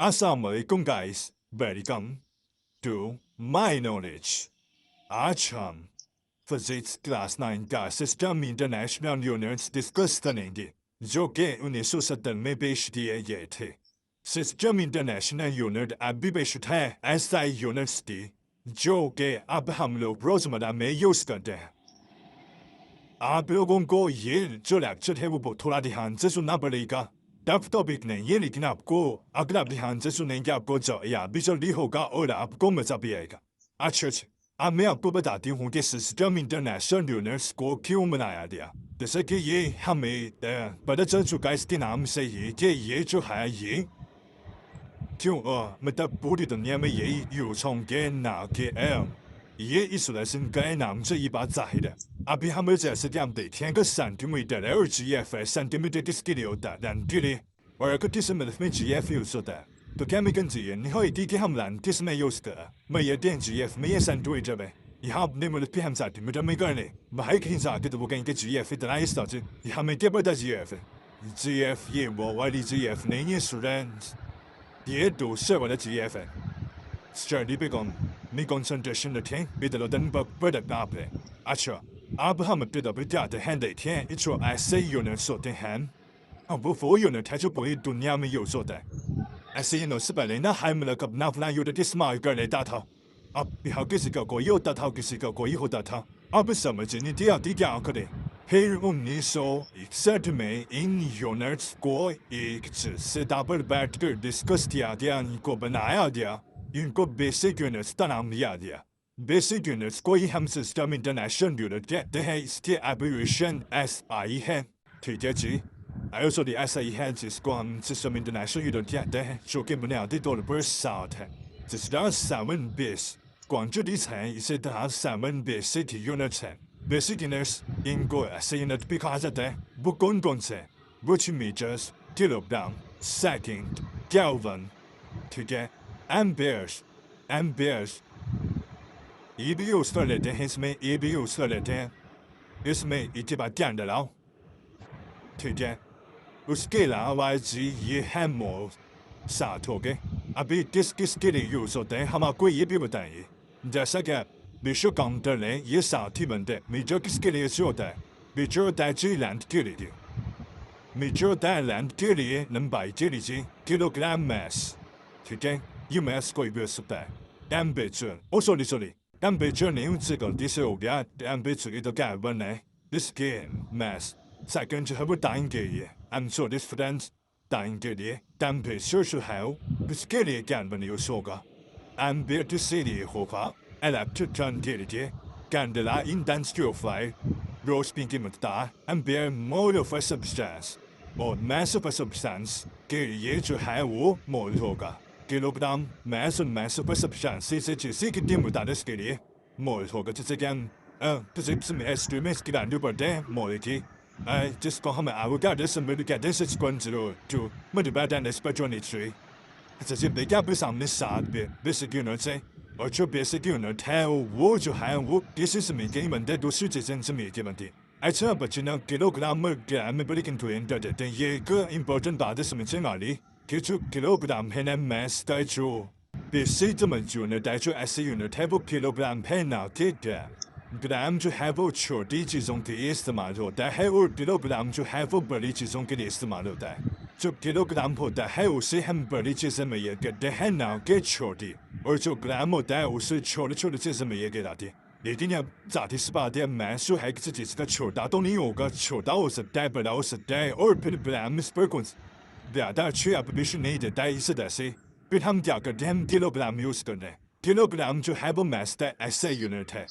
Assalamualaikum guys, welcome to my knowledge. आज हम physics class 9 का सिस्टम इंटरनेशनल यूनिट्स डिस्कस करेंगे जो कि 1970 में पेश किए गए थे। सिस्टम इंटरनेशनल यूनिट अब भी पेश है ऐसा यूनिट्स थी जो कि अब हम लोग रोजमर्रा में यूज करते हैं। आप लोगों को ये जो लेक्चर है वो थोड़ा ध्यान से सुनना पड़ेगा। टफ टॉपिक नहीं है लेकिन आपको अगर आप ध्यान से सुनेंगे आपको या भी जल्दी होगा और आपको मजा भी आएगा। अच्छा अब मैं आपको बताती हूँ कि सिस्टम इंटरनेशनल यूनिट्स को क्यों बनाया गया। जैसे कि ये हमें पता चल चुका है इसके नाम से ही कि ये जो है ये क्यों मतलब पूरी दुनिया में यही यूज होंगे ना कि ये इस लेसन का नाम से ये बात जाहिर है। अभी हम जैसे कि हम देखें कि सेंटीमीटर है और GF है सेंटीमीटर किसके लिए होता है लैंड के लिए और अगर किस्मत में GF यूज होता है तो क्या मैं कंजिए नहीं होती कि हम लैंड किस में यूज करें मैं ये दें GF में ये सेंटीमीटर में यहाँ अपने मुल्क पे हम सेंटीमीटर में करने बाहर कहीं जाके तो वो कहेंगे GF इतना इस तरह से यहाँ में क्या पता GF है GF ये वो वाली GF नहीं है स्टूडेंट्स ये दूसरे वाला GF है। स्टडी पे मैं कंसंट्रेशन रखें विद्यालय पर प्रोडक्ट आप है। अच्छा अब हम अपने जाते हैं देखें जो ऐसे यूनिट्स होते हैं अब वो यूनिट है जो पूरी दुनिया में यूज होता है। ऐसे यूनिट से पहले ना हम लोग अपना अपना यूनिट इस्तेमाल कर लेता था। अब यहाँ किसी का कोई होता था किसी का कोई होता था। अब समझ नहीं आती क्या करें। फिर 1961 में इन यूनिट्स को एक से पर बैठ कर डिस्कस किया गया इनको बनाया गया इनको बेसिक यूनिट्स का नाम दिया गया। बेसिक यूनिट्स को ही हम सिस्टम इंटरनेशनल यूनिट कहते हैं। इसके एब्रिविएशन SI है। ठीक है जी सॉरी SI है जिसको हम सिस्टम इंटरनेशनल यूनिट कहते हैं जो कि बुनियादी तौर पर 7 है। जिस तरह 7 बेस क्वांटिटीज हैं इसी तरह 7 बेसिक यूनिट्स हैं। बेसिक यूनिट्स इनको ऐसे यूनिट भी कहा जाता है। वो कौन कौन से which meters kilogram second kelvin ठीक है एम्पेयर्स ये भी यूज कर लेते हैं इसमें ये भी यूज कर लेते हैं इसमें इतनी बात ध्यान डालाओ ठीक है। उसके अलावा जी ये है मोल 7 हो गए। अभी किस किस के लिए यूज होते हैं हम आपको ये भी बताएंगे। जैसा कि विश्व काउंटर ने ये 7 ही बनते हैं। मीटर किसके लिए यूज होता है मीटर होता है जी लैंड के लिए मीटर होता है लैंड के लिए लंबाई के लिए किलोग्राम मैस ठीक है। ये मैस कोई भी हो सकता है। टेम्परेचर सॉरी टेम्परेचर नहीं उनसे गलती से हो गया टेम्परेचर तो क्या बना है इसके मैस सेकंड जो है वो टाइम के लिए and so this friends time के लिए टेम्परेचर जो है उसके लिए क्या बनी यूज होगा एम्पियर किसके लिए होगा इलेक्ट्रिक करंट के लिए कैंडला इंटेंसिटी ऑफ लाइट रोशनी की मकदार ampere mole of a substance और मैस ऑफ अ सब्सटेंस के लिए जो है वो मोल होगा। किलोग्राम मैस और मैस ऑफ अ सब्सटेंस से किसी कितनी मुताबिक के लिए मोल होगा। जैसे कि हम फिजिक्स में एस्ट्रोमेट्स की वैल्यू पढ़ते हैं मोल की जिसको हम एवोगाड्रो सिंबल कहते हैं 6.02 multiplied times by 23। जैसे देखिए आपके सामने 7 बेसिक यूनिट्स हैं और जो बेसिक यूनिट है वो जो है वो किसी समय के ही बनते हैं दूसरी चीज़ें समय के बनती है। अच्छा बच्चे ना किलोग्राम और ग्राम में बड़ी कंट्रोल कर देते हैं। ये एक इम्पोर्टेंट बात है समझने वाली कि जो किलोग्राम है ना मैस का जो बेसिक यूनिट है जो ऐसे यूनिट है वो किलोग्राम है ना कि ग्राम जो है वो छोटी चीज़ों के लिए इस्तेमाल होता है और किलोग्राम जो है वो बड़ी चीज़ों के लिए इस्तेमाल होता है। जो किलोग्राम होता है उसे हम बड़ी चीज़ें मेजर करते हैं ना कि छोटी और जो ग्राम होता है उसे छोटे छोटे चीज़ें मेजर कराते हैं। लेकिन अब जाती सी बात है मैस जो है किसी चीज़ का छोटा तो नहीं होगा छोटा हो सकता है बड़ा हो सकता है और फिर ग्राम इस पर कौन ज़्यादा अच्छी एप्लीकेशन नहीं देता है। इस तरह से फिर हम क्या करते हैं हम किलोग्राम यूज़ करते हैं। किलोग्राम जो है वो मैस का ऐसा यूनिट है।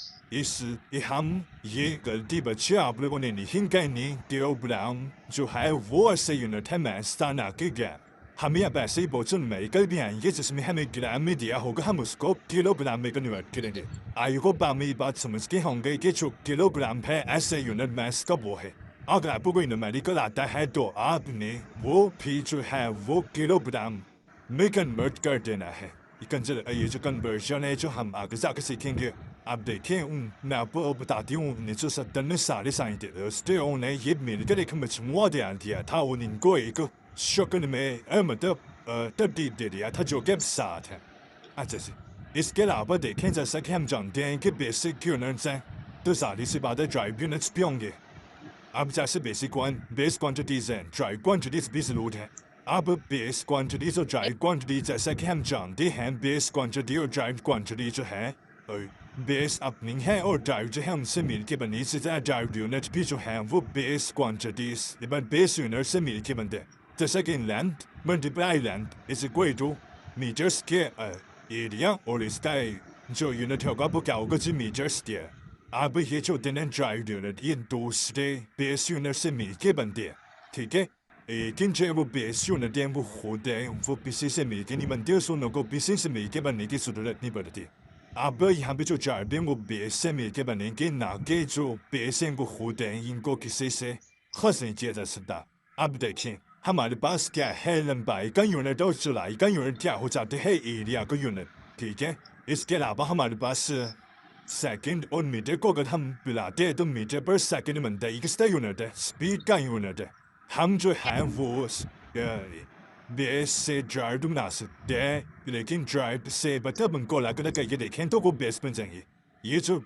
हम ये गलती बच्चे आप लोगों ने नहीं कहनी किलोग्राम जो है वो ऐसे यूनिट है मैस का ना कि ग्राम। हमें अब ऐसे ही बहुत से न्यूमेरिकल भी आएंगे जिसमें हमें ग्राम में दिया होगा हम उसको किलोग्राम में कन्वर्ट करेंगे। आई होप आप मेरी बात समझते होंगे कि जो किलोग्राम है ऐसे यूनिट मैस का वो है। अगर आपको कोई न्यूमेरिकल आता है तो आपने वो भी जो है वो किलोग्राम में कन्वर्ट कर देना है। ये जो कन्वर्जन है जो हम आगे जाकर सीखेंगे। आप देखें मैं आपको बताती हूँ 1970 में सारे साइंटिस्टों ने ये मिलकर एक मजमुआ तैयार किया था और इनको एक शक्ल में मतलब तब दी दे दिया था जो के साथ है अच्छा से इसके अलावा देखें जैसा कि हम जानते हैं कि बेसिक यूनिट्स हैं तो सारी सी बातें ड्राइव यूनिट्स भी होंगे अब जैसे बेस क्वांटिटीज हैं ड्राइव क्वांटिटीज भी जरूर हैं अब बेस क्वांटिटीज और ड्राइव क्वांटिटी जैसा कि हम जानते हैं बेस क्वांटिटी और ड्राइव क्वांटिटी जो है बेस अपनी है और ड्राइव जो है उनसे मिल के बनी से ड्राइव यूनिट भी जो है वो बेस क्वांटिटीज बेस यूनिट से मिल के बनते हैं जैसा कि length multiply length is equal to metres के एरिया और इसका जो यूनिट होगा वो क्या होगा जी मीटर्स के अब ये जो दिन ड्राइव यूनिट ये दूसरे बेस यूनिट से मिलके बनते हैं ठीक है लेकिन जो वो बेस यूनिट है वो खुद है वो किसी से मिलके नहीं बनते उस उन को किसी से मिलके बनने की जरूरत नहीं पड़ती अब यहाँ पे जो ड्राइव है वो बेस से मिलके बनेंगे ना कि जो बेस है वो खुद है इनको किसी से खास नहीं किया जा सकता अब देखें हमारे पास क्या है लंबाई का यूनिट और चौड़ाई का यूनिट क्या हो जाते हैं एरिया का यूनिट ठीक है इसके अलावा हमारे पास सेकंड और मीटर को अगर हम मिलाते हैं तो मीटर पर सेकंड बनता है किसका यूनिट है स्पीड का यूनिट है हम जो है वो बेस से ड्राइव बना सकते हैं लेकिन ड्राइव से मतलब उनको अलग अलग करके देखें तो वो बेस बन जाएंगे ये जो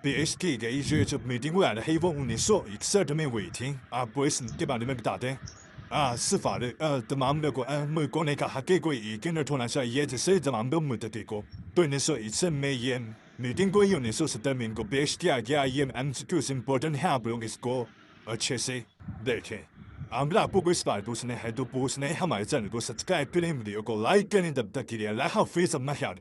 बेस की गई जो मीटिंग हुआ है वो 1961 में हुई थी आपको इसके बारे में बताते हैं सिफारिश तमाम लोगों मुल्कों ने कहा कि कोई एक यूनिट होना चाहिए जिससे तमाम लोग मुतफिक को तो 1961 में ये मीटिंग को 1970 में इनको पेश किया गया ये एमसीक्यू इम्पोर्टेंट है आप लोग इसको अच्छे से देखें अगर आपको कोई सवाल पूछने हैं तो पूछने हमारे चैनल को सब्सक्राइब करें वीडियो को लाइक करें तब तक के लिए अल्लाह हाफिज़ अपना ख्याल